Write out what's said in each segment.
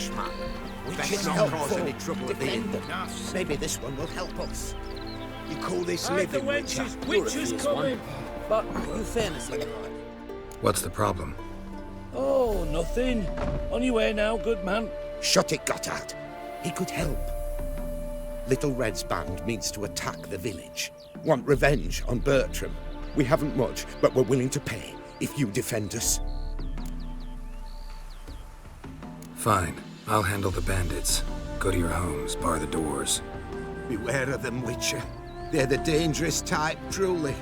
schmuck. Which Better is not cause helpful. any trouble at the inn. Defendant. Maybe this one will help us. You call this Hide the living, Witcher? wenches! Witches coming! But you fairness in your eyes. What's the problem? Oh, nothing. On your way now, good man. Shut it, Gotthard. He could help. Little Red's band means to attack the village. Want revenge on Bertram. We haven't much, but we're willing to pay if you defend us. Fine. I'll handle the bandits. Go to your homes, bar the doors. Beware of them, Witcher. They're the dangerous type, truly.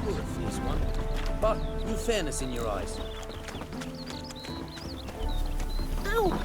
You're a fierce one. But you fairness in your eyes. Ow!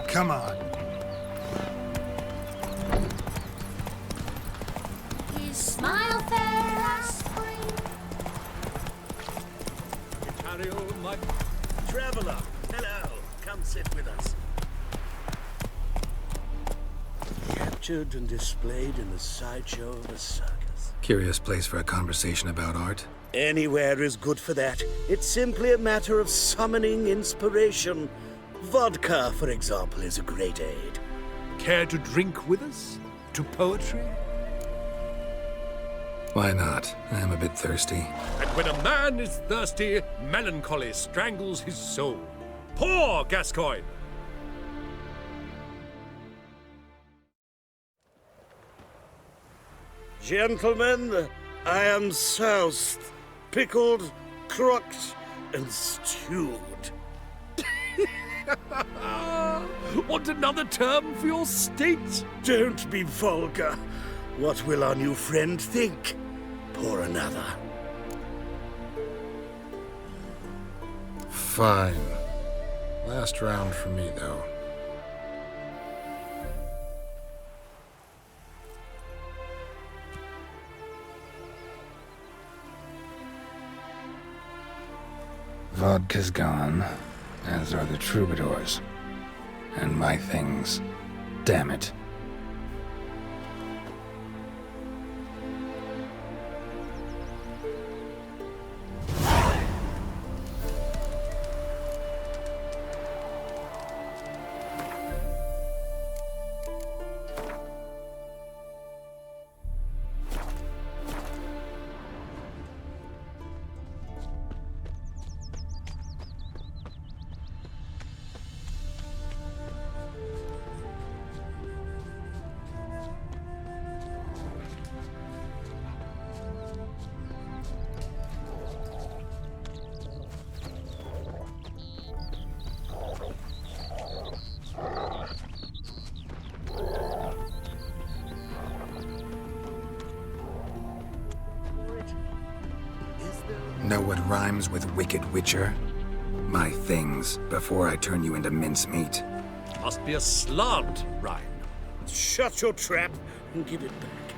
Come on. His smile fair as spring. Ontario, my traveller. Hello. Come sit with us. Captured and displayed in the sideshow of a circus. Curious place for a conversation about art. Anywhere is good for that. It's simply a matter of summoning inspiration. Vodka, for example, is a great aid. Care to drink with us? To poetry? Why not? I am a bit thirsty. And when a man is thirsty, melancholy strangles his soul. Pour, Gascoigne! Gentlemen, I am soused, pickled, crocked, and stewed. Want another term for your state? Don't be vulgar. What will our new friend think? Pour another. Fine. Last round for me, though. Vodka's gone, as are the troubadours. And my things. Damn it. Know what rhymes with wicked witcher? My things, before I turn you into mincemeat. Must be a slant rhyme. Shut your trap and give it back.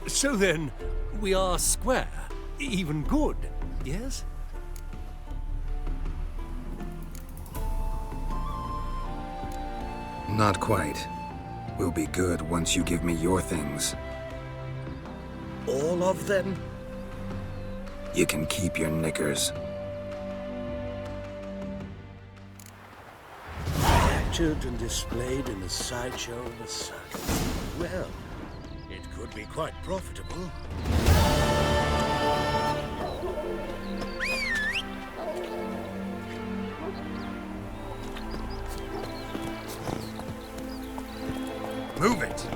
So then, we are square. Even good, yes? Not quite. We'll be good once you give me your things. All of them? You can keep your knickers. Captured and displayed in the sideshow of a circus. Well, it could be quite profitable. Move it!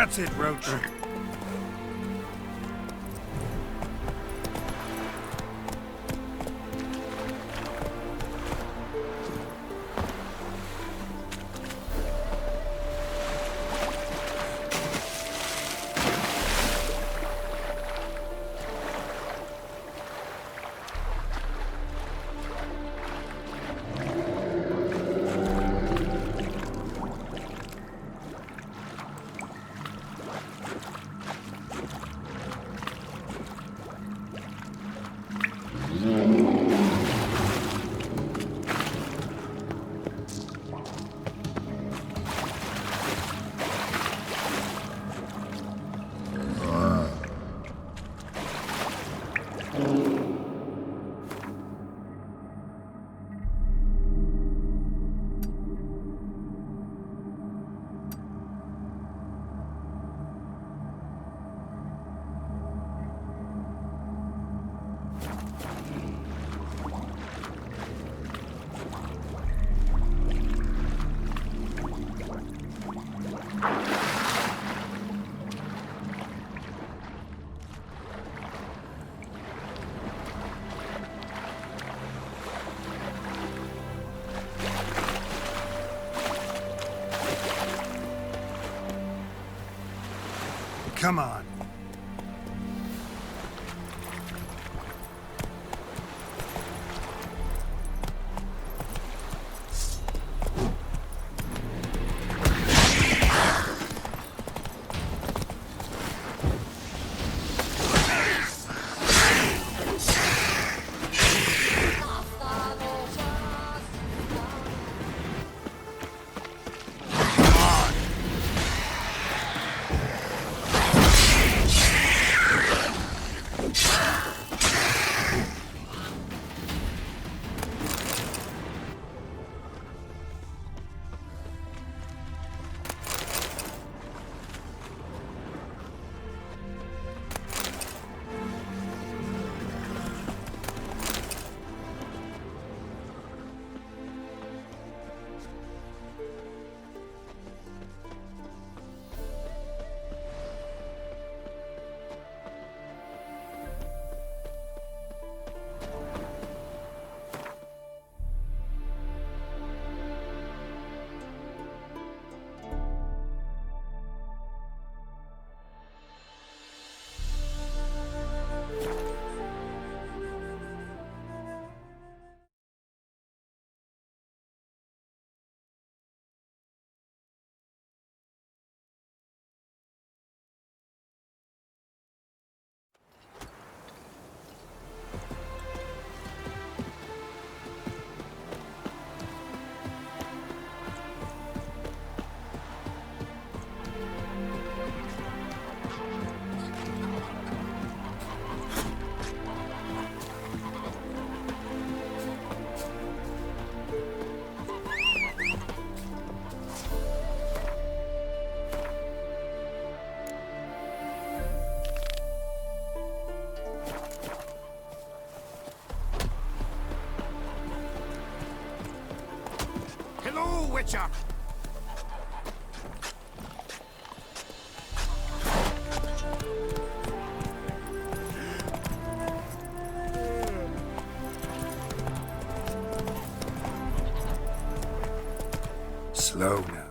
That's it, Roach. Come on. Witcher! Slow now.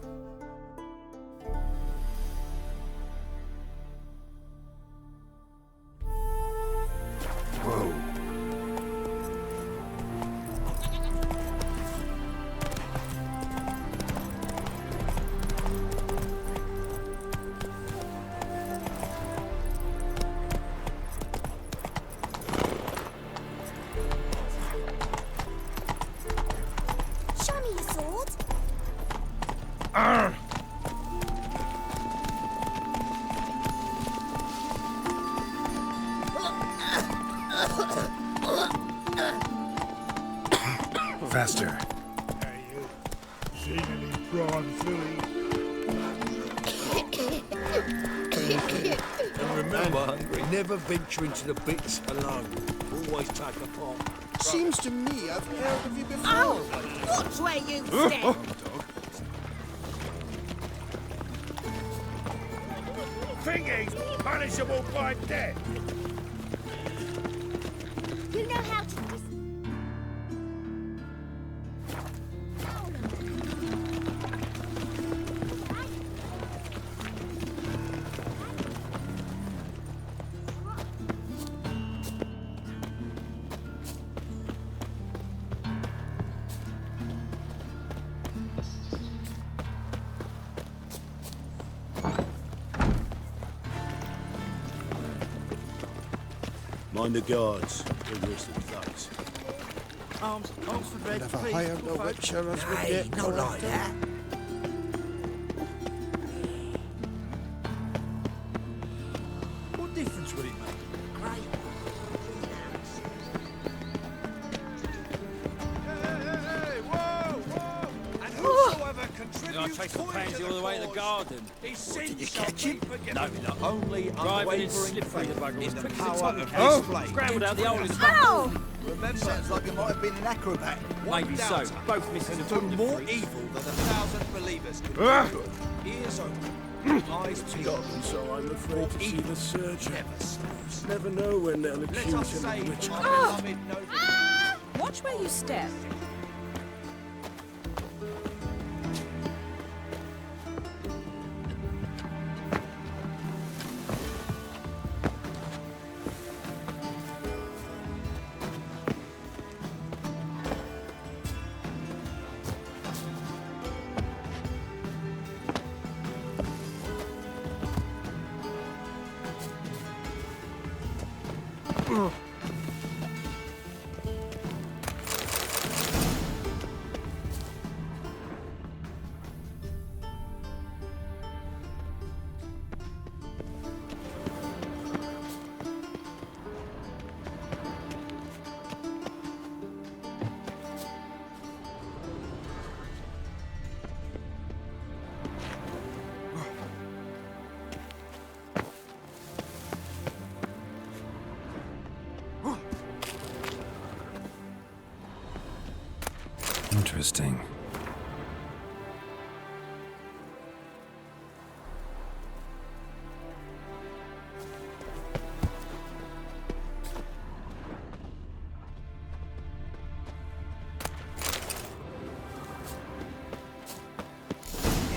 Whoa. Faster. Hey, you seen any prawn filly? And remember, never venture into the pits alone. Always take a pot. Seems to me I've heard of you before. Oh, watch where you step. think he's punishable by death? You know how to... Mind the guards. They're worse than thugs. Arms for bread, Never please. hire the Witcher as we Hey, get not like older. that. What difference would it make? I chased the pansy all the way to the garden. Did you catch him? No, not. Only Driving in unwavering slippery, the bugger was in the quick as a power tommy of case. display. Scrambled out the oldest Ow! Remember, sounds like it might have been an acrobat. Maybe so. Both misses Do a more freak. evil than 1,000 believers can do. Ears open, eyes peeled. So I'm afraid to see the surgeon. Never sleeps. Never know when they'll Let accuse us him say, of witchcraft. our beloved noble. Watch where you step. Interesting.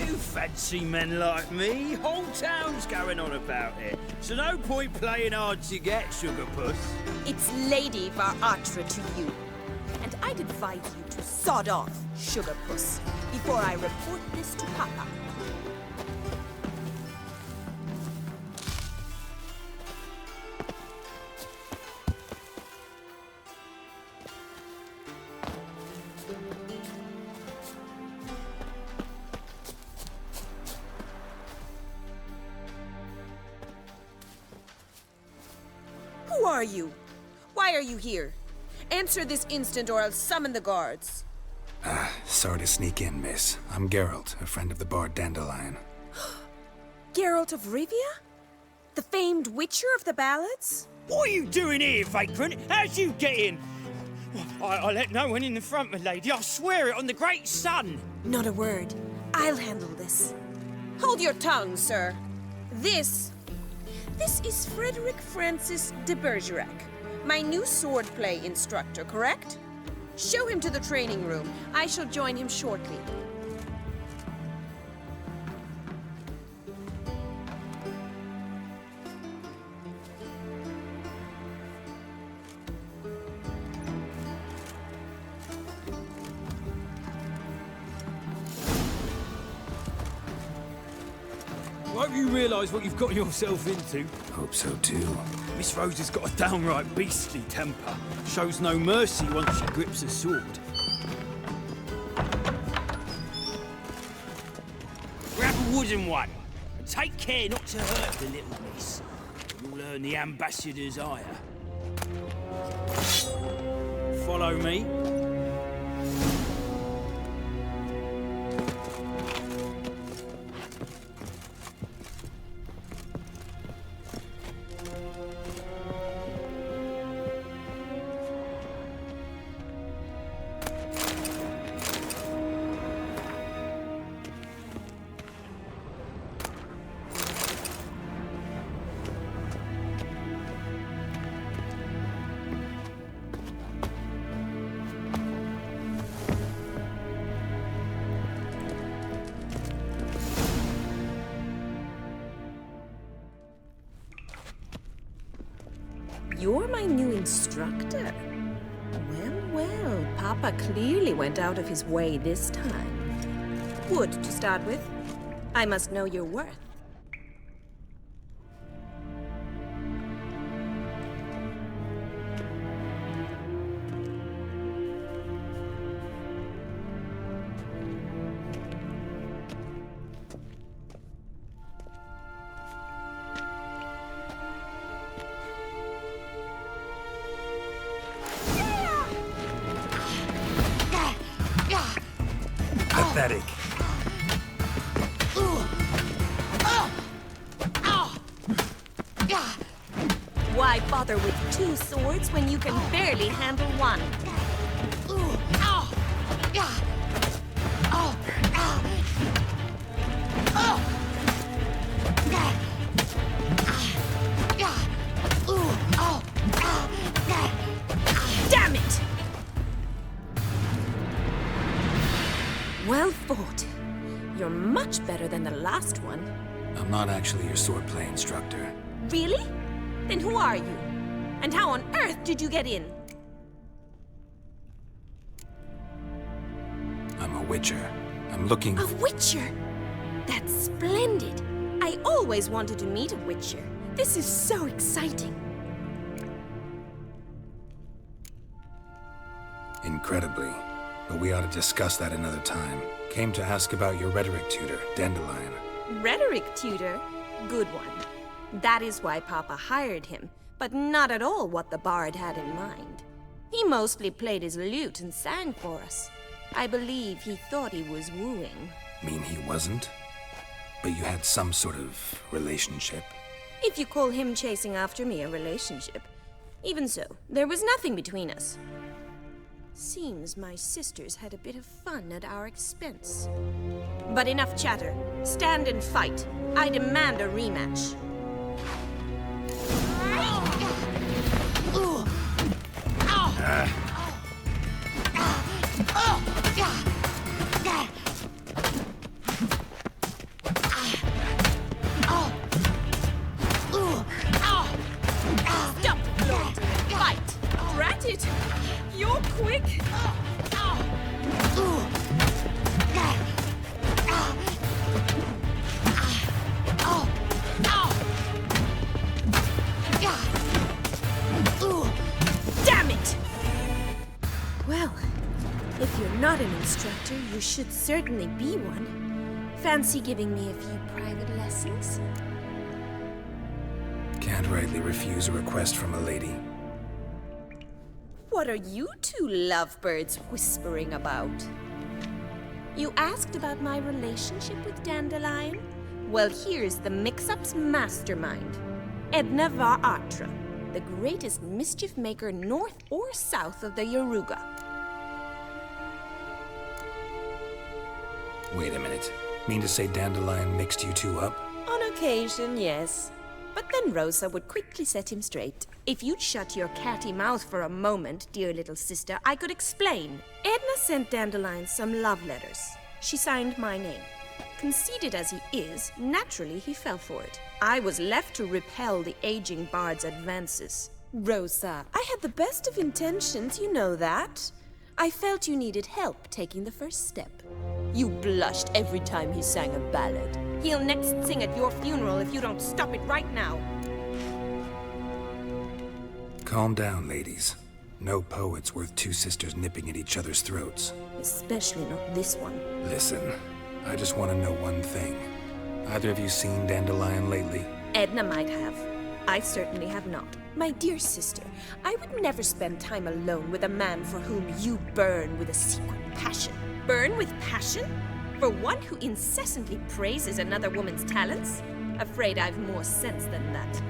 You fancy men like me? Whole town's going on about it. So no point playing hard to get, sugar puss. It's Lady Varatra to you. And I'd advise you to sod off, sugar puss, before I report this to Papa. Who are you? Why are you here? Answer this instant or I'll summon the guards. Sorry to sneak in, miss. I'm Geralt, a friend of the bard Dandelion. Geralt of Rivia? The famed witcher of the ballads? What are you doing here, vagrant? How'd you get in? I let no one in the front, my lady. I swear it on the great sun. Not a word. I'll handle this. Hold your tongue, sir. This is Frederick Francis de Bergerac, my new swordplay instructor, correct? Show him to the training room. I shall join him shortly. I hope you realise what you've got yourself into. Hope so too. Miss Rose has got a downright beastly temper. Shows no mercy once she grips a sword. Grab a wooden one. And take care not to hurt the little miss. You'll earn the ambassador's ire. Follow me. You're my new instructor? Well, well, Papa clearly went out of his way this time. Wood, to start with. I must know your worth. Pathetic. Why bother with two swords when you can barely handle one? Damn it! Well fought. You're much better than the last one. I'm not actually your swordplay instructor. Really? Then who are you? And how on earth did you get in? I'm a witcher. I'm looking... A witcher? That's splendid. I always wanted to meet a witcher. This is so exciting. Incredibly. But we ought to discuss that another time. Came to ask about your rhetoric tutor, Dandelion. Rhetoric tutor? Good one. That is why Papa hired him, but not at all what the bard had in mind. He mostly played his lute and sang for us. I believe he thought he was wooing. Mean he wasn't? But you had some sort of relationship? If you call him chasing after me a relationship. Even so, there was nothing between us. Seems my sisters had a bit of fun at our expense. But enough chatter. Stand and fight. I demand a rematch. Stop, Lord. Fight. Rat it. You're quick. Damn it! Well, if you're not an instructor, you should certainly be one. Fancy giving me a few private lessons? Can't rightly refuse a request from a lady. What are you two lovebirds whispering about? You asked about my relationship with Dandelion? Well, here's the mix-up's mastermind. Edna var Atra, the greatest mischief maker north or south of the Yaruga. Wait a minute. Mean to say Dandelion mixed you two up? On occasion, yes. But then Rosa would quickly set him straight. If you'd shut your catty mouth for a moment, dear little sister, I could explain. Edna sent Dandelion some love letters. She signed my name. Conceited as he is, naturally he fell for it. I was left to repel the aging bard's advances. Rosa, I had the best of intentions, you know that. I felt you needed help taking the first step. You blushed every time he sang a ballad. He'll next sing at your funeral if you don't stop it right now. Calm down, ladies. No poet's worth two sisters nipping at each other's throats. Especially not this one. Listen, I just want to know one thing. Either of you seen Dandelion lately? Edna might have. I certainly have not. My dear sister, I would never spend time alone with a man for whom you burn with a secret passion. Burn with passion? For one who incessantly praises another woman's talents? Afraid I've more sense than that.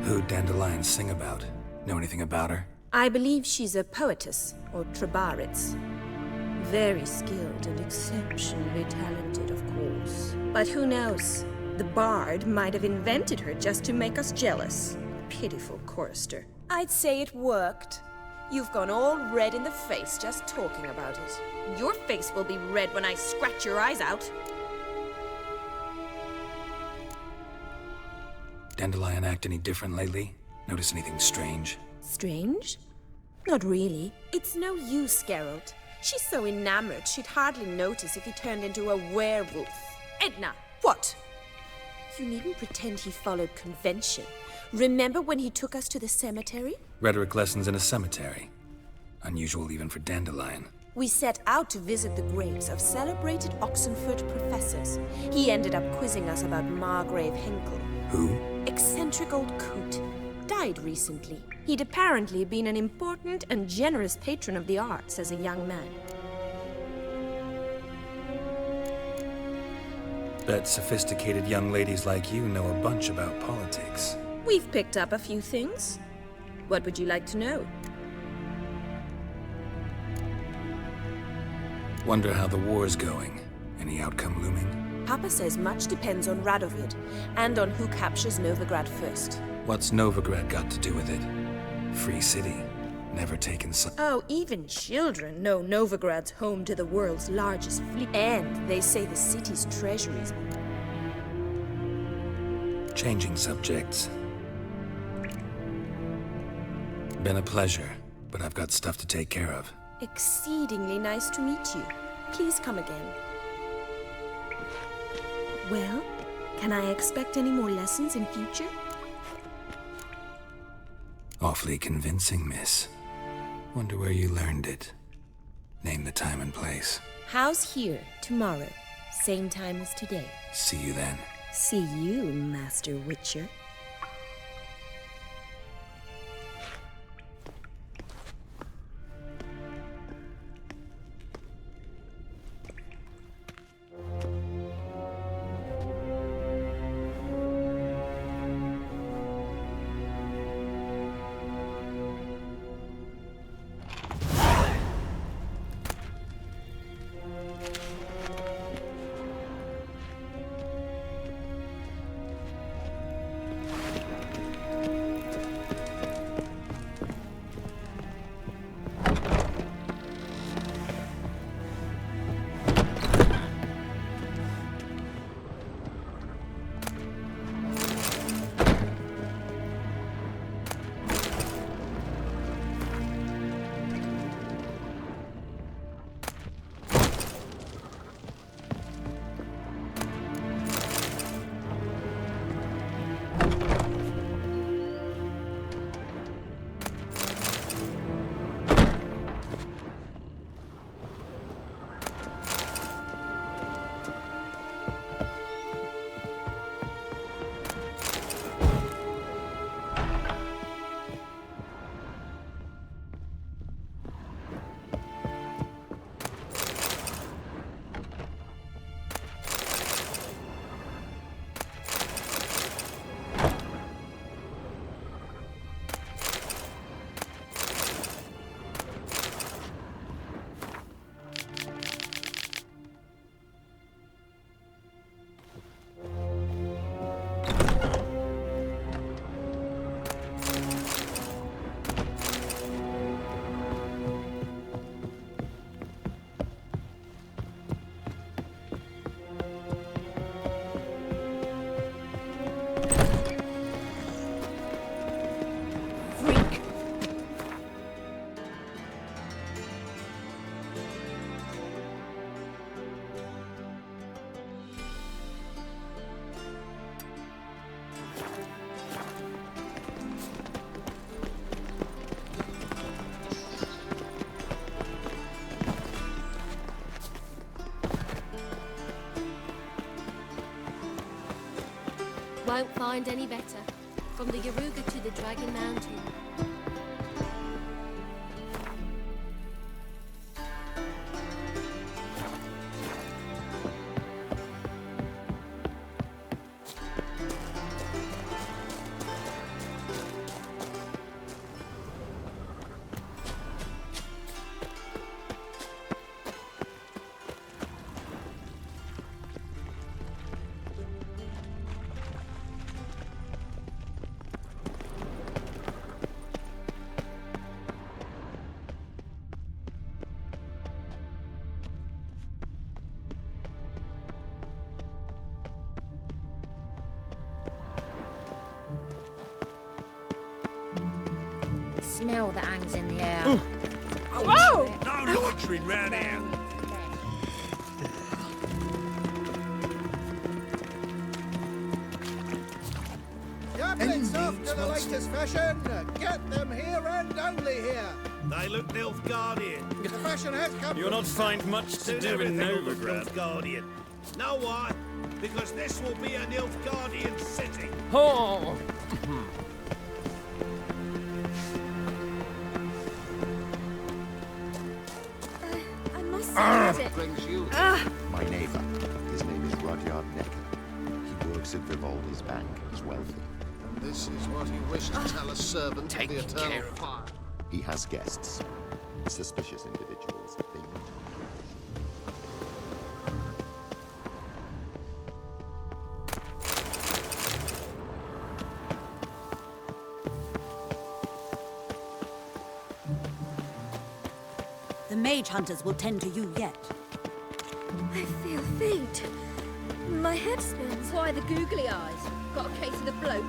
Who'd Dandelion sing about? Know anything about her? I believe she's a poetess, or trabaritz. Very skilled and exceptionally talented, of course. But who knows? The bard might have invented her just to make us jealous. Pitiful chorister. I'd say it worked. You've gone all red in the face just talking about it. Your face will be red when I scratch your eyes out. Dandelion act any different lately? Notice anything strange? Strange? Not really. It's no use, Geralt. She's so enamored she'd hardly notice if he turned into a werewolf. Edna, what? You needn't pretend he followed convention. Remember when he took us to the cemetery? Rhetoric lessons in a cemetery. Unusual even for Dandelion. We set out to visit the graves of celebrated Oxenford professors. He ended up quizzing us about Margrave Henkel. Who? Eccentric old coot. Died recently. He'd apparently been an important and generous patron of the arts as a young man. Bet sophisticated young ladies like you know a bunch about politics. We've picked up a few things. What would you like to know? Wonder how the war's going. Any outcome looming? Papa says much depends on Radovid, and on who captures Novigrad first. What's Novigrad got to do with it? Free city. Never taken some. Oh, even children know Novigrad's home to the world's largest fleet. And they say the city's treasuries. Changing subjects. Been a pleasure, but I've got stuff to take care of. Exceedingly nice to meet you. Please come again. Well, can I expect any more lessons in future? Awfully convincing, miss. Wonder where you learned it. Name the time and place. House here, tomorrow. Same time as today. See you then. See you, Master Witcher. Won't find any better. From the Yaruga to the Dragon Mountain. Smell that hangs in the air. Whoa! No loitering round here. Your plates off to the latest fashion. Get them here and only here. They look Nilfgaardian. The fashion has come. You'll not find much to do in Novigrad. Nilfgaardian. Know why? Because this will be a Nilfgaardian city. Oh! I must say it. Brings you. My neighbor. His name is Rudyard Necker. He works at Vivaldi's bank and is wealthy. And this is what he wished to tell a servant of the eternal fire. He has guests. Suspicious individuals. They need The mage hunters will tend to you yet. I feel faint. My head spins. Why the googly eyes? Got a case of the bloat?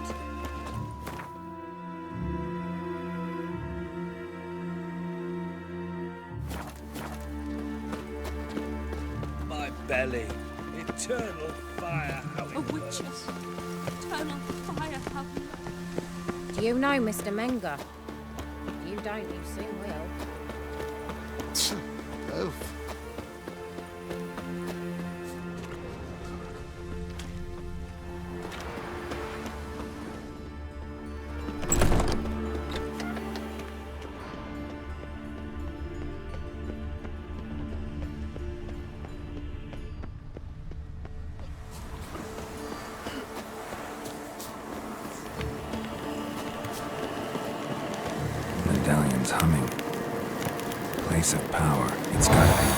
My belly. Eternal fire. A witch's eternal fire. Do you know Mr. Menger? You don't, you soon will. Oh. Medallion's humming. Place of power. It's gotta be.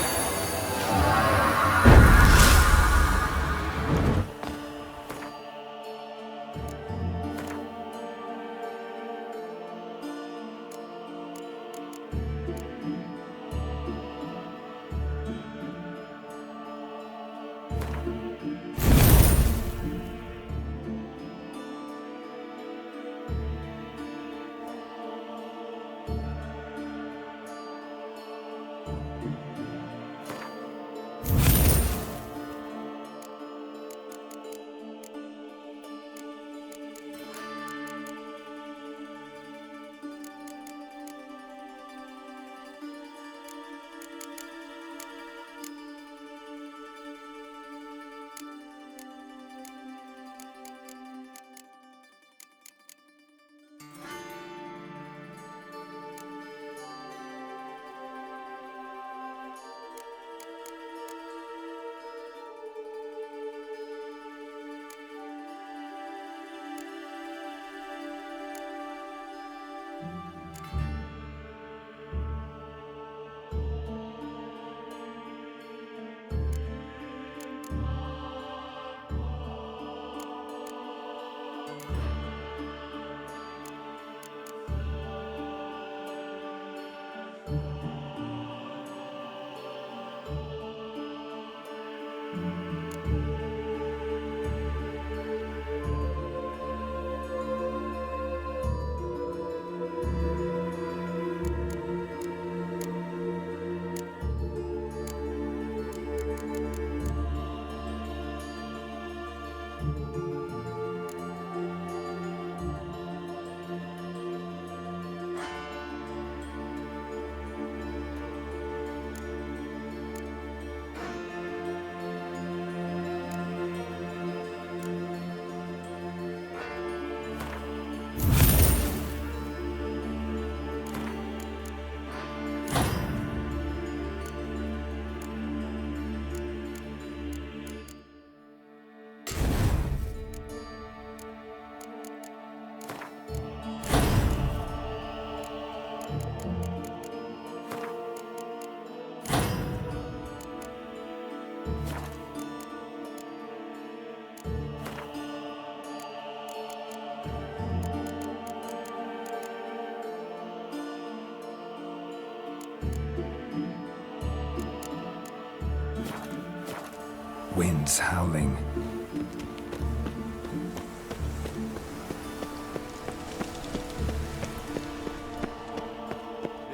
Winds howling.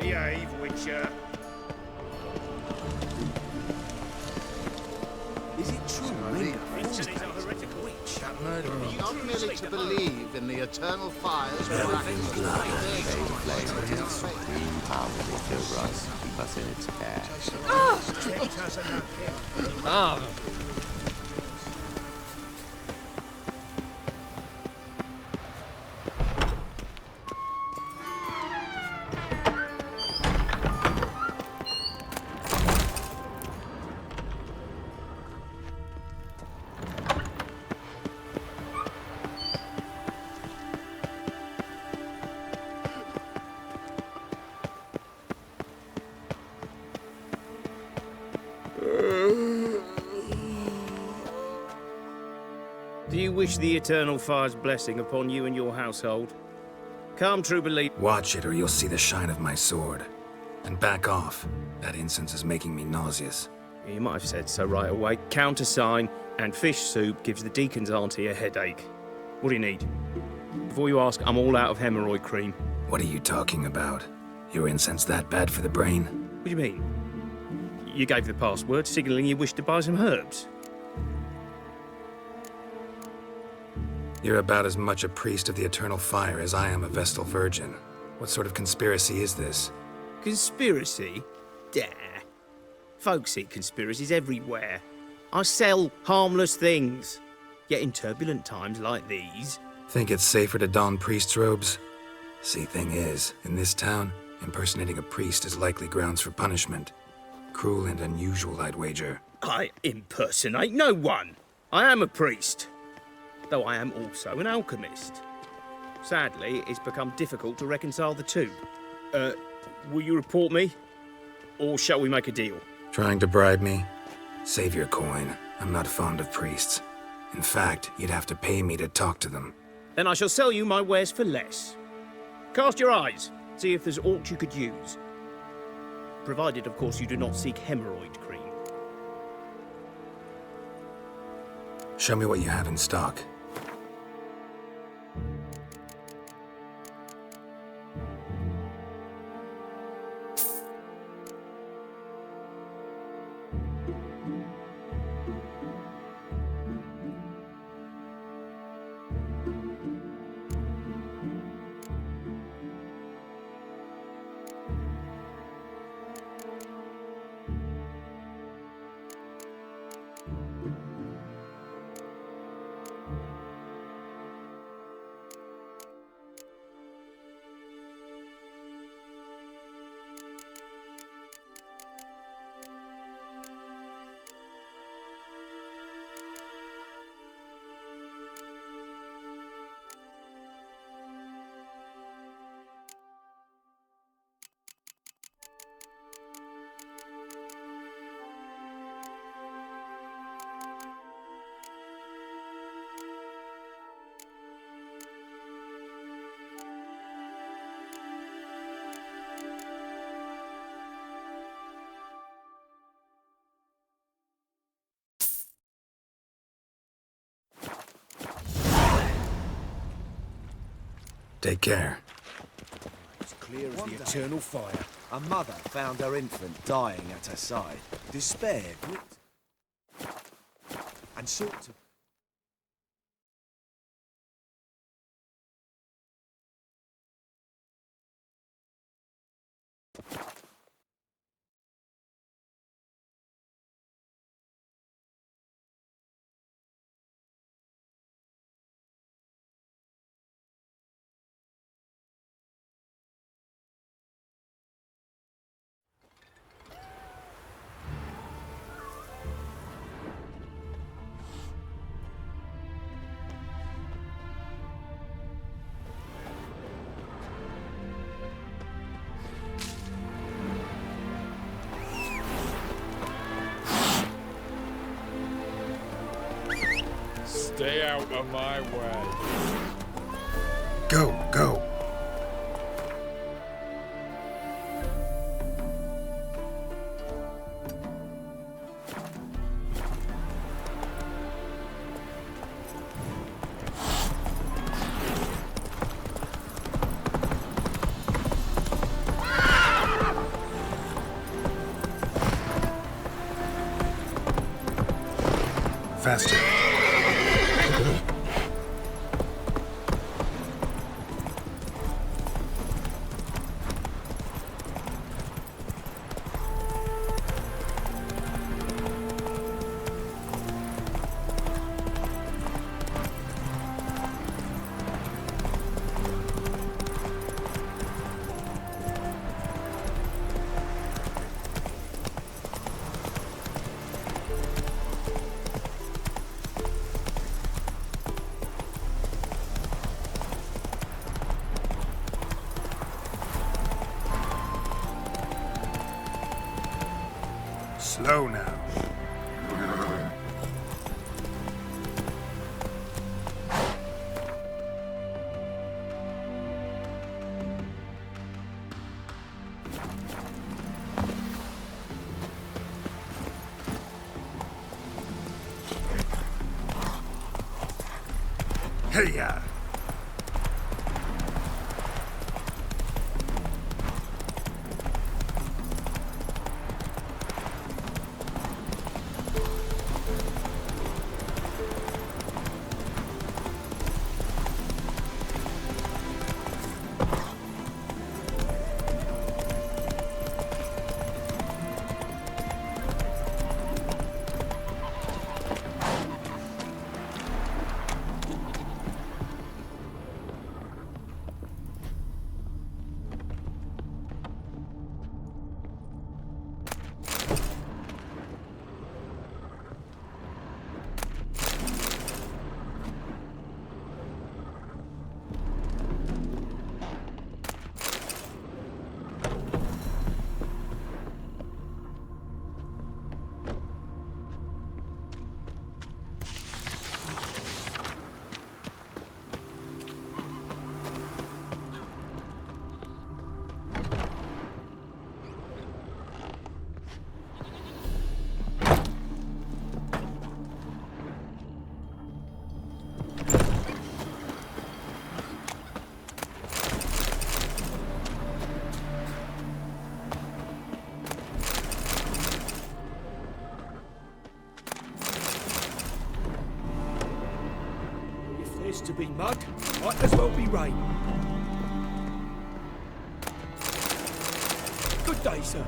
Behave, Witcher. Is it true? Not merely to believe in the eternal fires of Supreme power that over us, keep us in its care. Do you wish the Eternal Fire's blessing upon you and your household? Come, true believer. Watch it or you'll see the shine of my sword. And back off. That incense is making me nauseous. You might have said so right away. Countersign and fish soup gives the deacon's auntie a headache. What do you need? Before you ask, I'm all out of hemorrhoid cream. What are you talking about? Your incense that bad for the brain? What do you mean? You gave the password, signalling you wished to buy some herbs. You're about as much a priest of the Eternal Fire as I am a Vestal Virgin. What sort of conspiracy is this? Conspiracy? Dare. Folks see conspiracies everywhere. I sell harmless things. Yet in turbulent times like these... Think it's safer to don priest's robes? See, thing is, in this town, impersonating a priest is likely grounds for punishment. Cruel and unusual, I'd wager. I impersonate no one. I am a priest. Though I am also an alchemist. Sadly, it's become difficult to reconcile the two. Will you report me? Or shall we make a deal? Trying to bribe me? Save your coin. I'm not fond of priests. In fact, you'd have to pay me to talk to them. Then I shall sell you my wares for less. Cast your eyes. See if there's aught you could use. Provided, of course, you do not seek hemorrhoid cream. Show me what you have in stock. Take care. As clear as the eternal fire, a mother found her infant dying at her side. Despair gripped and sought to... Stay out of my way. Go, go. Faster. Slow now. Hey-ya! To be mud, might as well be rain. Good day, sir.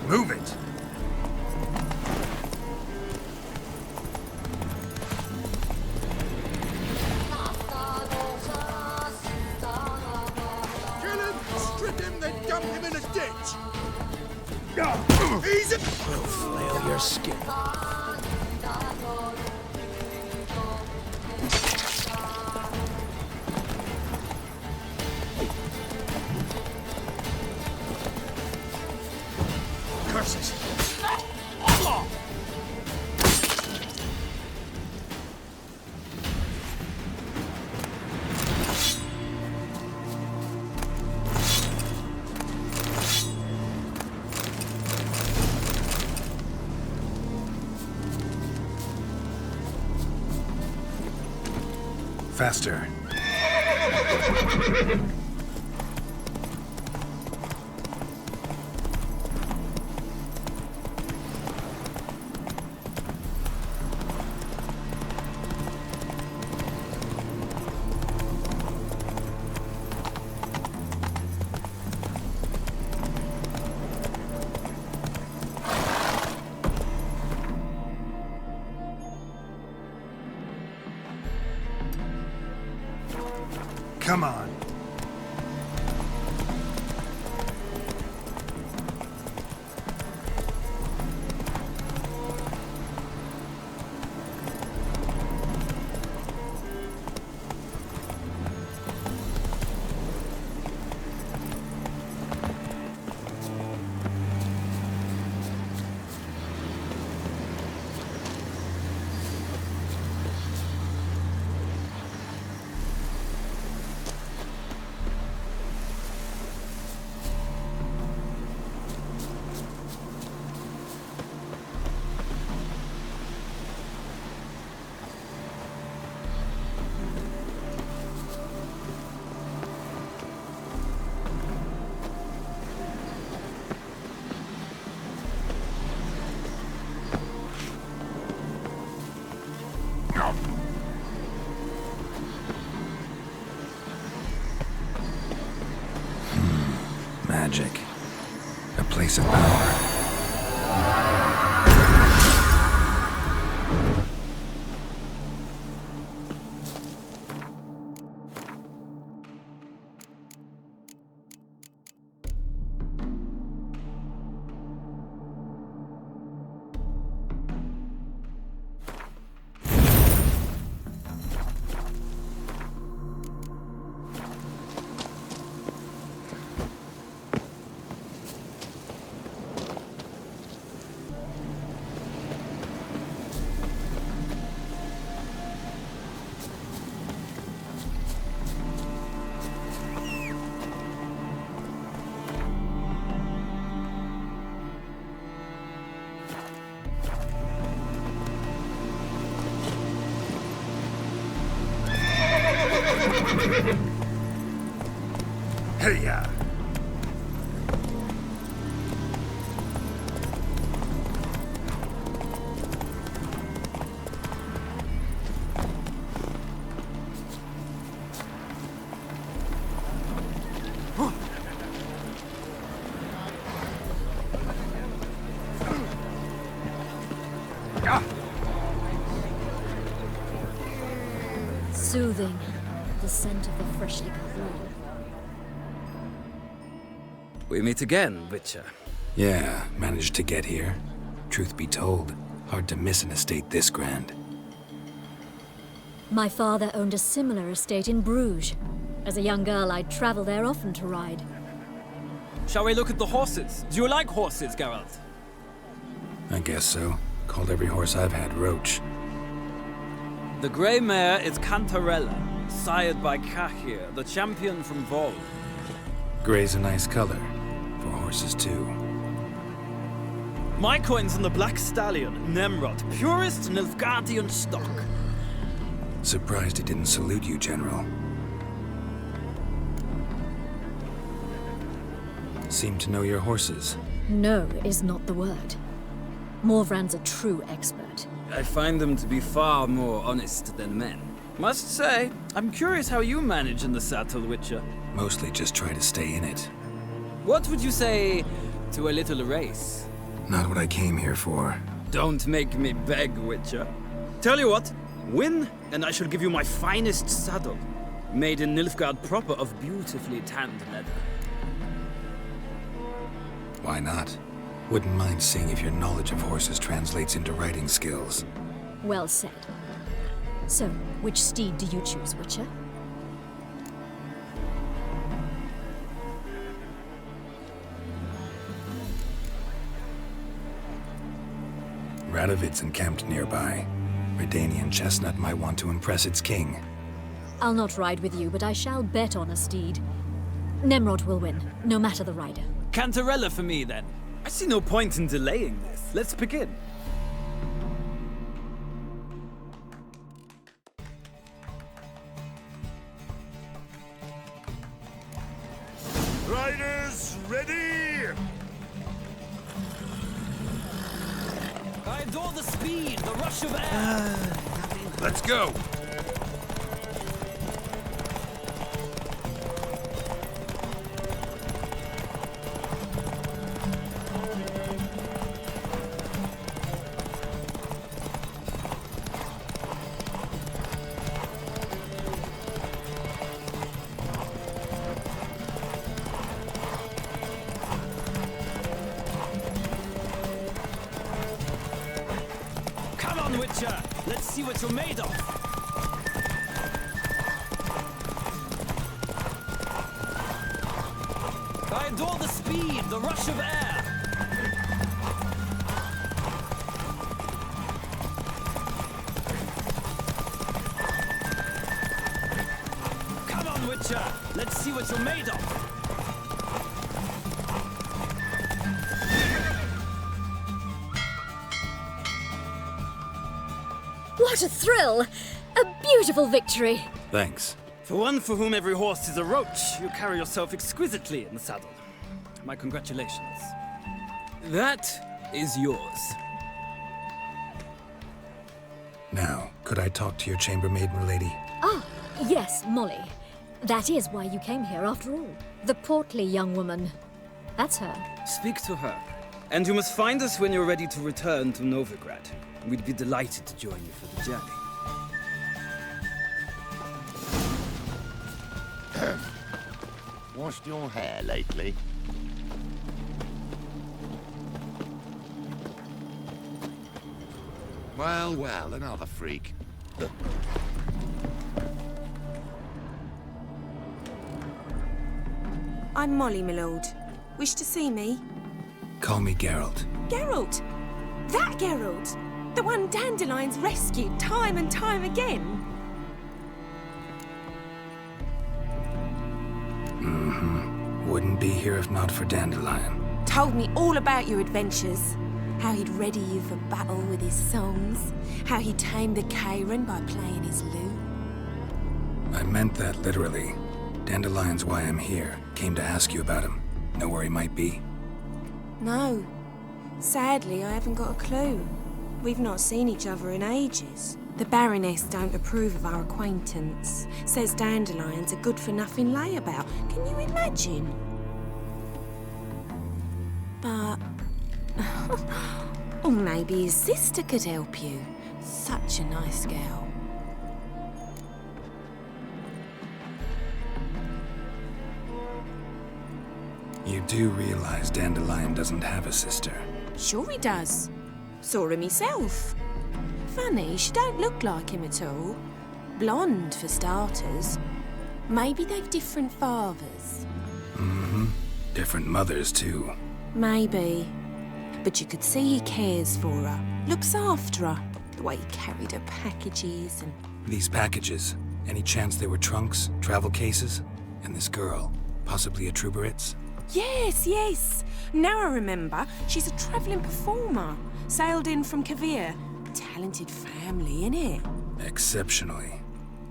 Move it! Kill him, strip him, then dump him in a ditch. He's a... We'll flail your skin. Curses. Faster. Come on. Magic. A place of power. Hey-ya! Soothing. The scent of the freshly cut wood. We meet again, Witcher. Yeah, managed to get here. Truth be told, hard to miss an estate this grand. My father owned a similar estate in Bruges. As a young girl, I'd travel there often to ride. Shall we look at the horses? Do you like horses, Geralt? I guess so. Called every horse I've had Roach. The grey mare is Cantarella, sired by Cahir, the champion from Vol. Grey's a nice color. For horses, too. My coin's on the black stallion, Nemrod, purest Nilfgaardian stock. Surprised he didn't salute you, General. Seem to know your horses. No is not the word. Morvran's a true expert. I find them to be far more honest than men. Must say, I'm curious how you manage in the saddle, Witcher. Mostly just try to stay in it. What would you say to a little race? Not what I came here for. Don't make me beg, Witcher. Tell you what, win, and I shall give you my finest saddle. Made in Nilfgaard proper of beautifully tanned leather. Why not? Wouldn't mind seeing if your knowledge of horses translates into riding skills. Well said. So, which steed do you choose, Witcher? Radovid's encamped nearby. Redanian chestnut might want to impress its king. I'll not ride with you, but I shall bet on a steed. Nemrod will win, no matter the rider. Cantarella for me, then. I see no point in delaying this. Let's begin. Riders, ready! I adore the speed, the rush of air. Let's go. Come on, Witcher! Let's see what you're made of! I adore the speed, the rush of air! Come on, Witcher! Let's see what you're made of! What a thrill! A beautiful victory! Thanks. For one for whom every horse is a roach, you carry yourself exquisitely in the saddle. My congratulations. That is yours. Now, could I talk to your chambermaid, milady? Ah, yes, Molly. That is why you came here after all. The portly young woman. That's her. Speak to her. And you must find us when you're ready to return to Novigrad. We'd be delighted to join you for the journey. Washed your hair lately? Well, well, another freak. I'm Molly, my lord. Wish to see me? Call me Geralt. Geralt! That Geralt! The one Dandelion's rescued time and time again. Mm-hmm. Wouldn't be here if not for Dandelion. Told me all about your adventures. How he'd ready you for battle with his songs. How he tamed the Kairan by playing his lute. I meant that literally. Dandelion's why I'm here. Came to ask you about him. Know where he might be? No. Sadly, I haven't got a clue. We've not seen each other in ages. The Baroness don't approve of our acquaintance. Says Dandelion's a good-for-nothing layabout. Can you imagine? But... or maybe his sister could help you. Such a nice girl. You do realize Dandelion doesn't have a sister. Sure he does. Saw him myself. Funny, she don't look like him at all. Blonde, for starters. Maybe they've different fathers. Mm-hmm. Different mothers, too. Maybe. But you could see he cares for her. Looks after her. The way he carried her packages and... These packages, any chance they were trunks, travel cases? And this girl, possibly a Truberitz? Yes, yes. Now I remember. She's a travelling performer. Sailed in from Kavir. Talented family, innit? Exceptionally.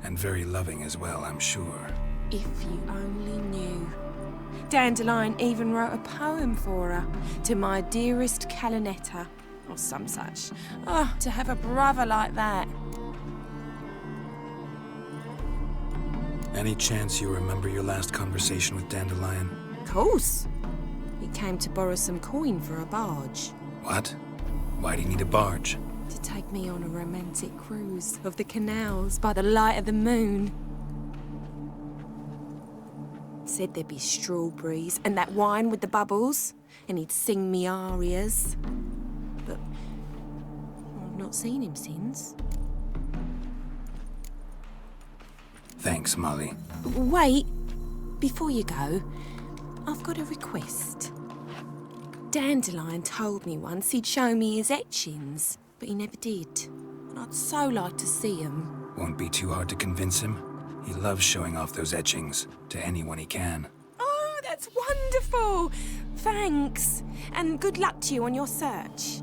And very loving as well, I'm sure. If you only knew. Dandelion even wrote a poem for her. To my dearest Calinetta. Or some such. Oh, to have a brother like that. Any chance you remember your last conversation with Dandelion? Of course. He came to borrow some coin for a barge. What? Why do you need a barge? To take me on a romantic cruise of the canals by the light of the moon. Said there'd be strawberries and that wine with the bubbles, and he'd sing me arias. But I've not seen him since. Thanks, Molly. Wait, before you go, I've got a request. Dandelion told me once he'd show me his etchings, but he never did. And I'd so like to see them. Won't be too hard to convince him. He loves showing off those etchings to anyone he can. Oh, that's wonderful! Thanks, and good luck to you on your search.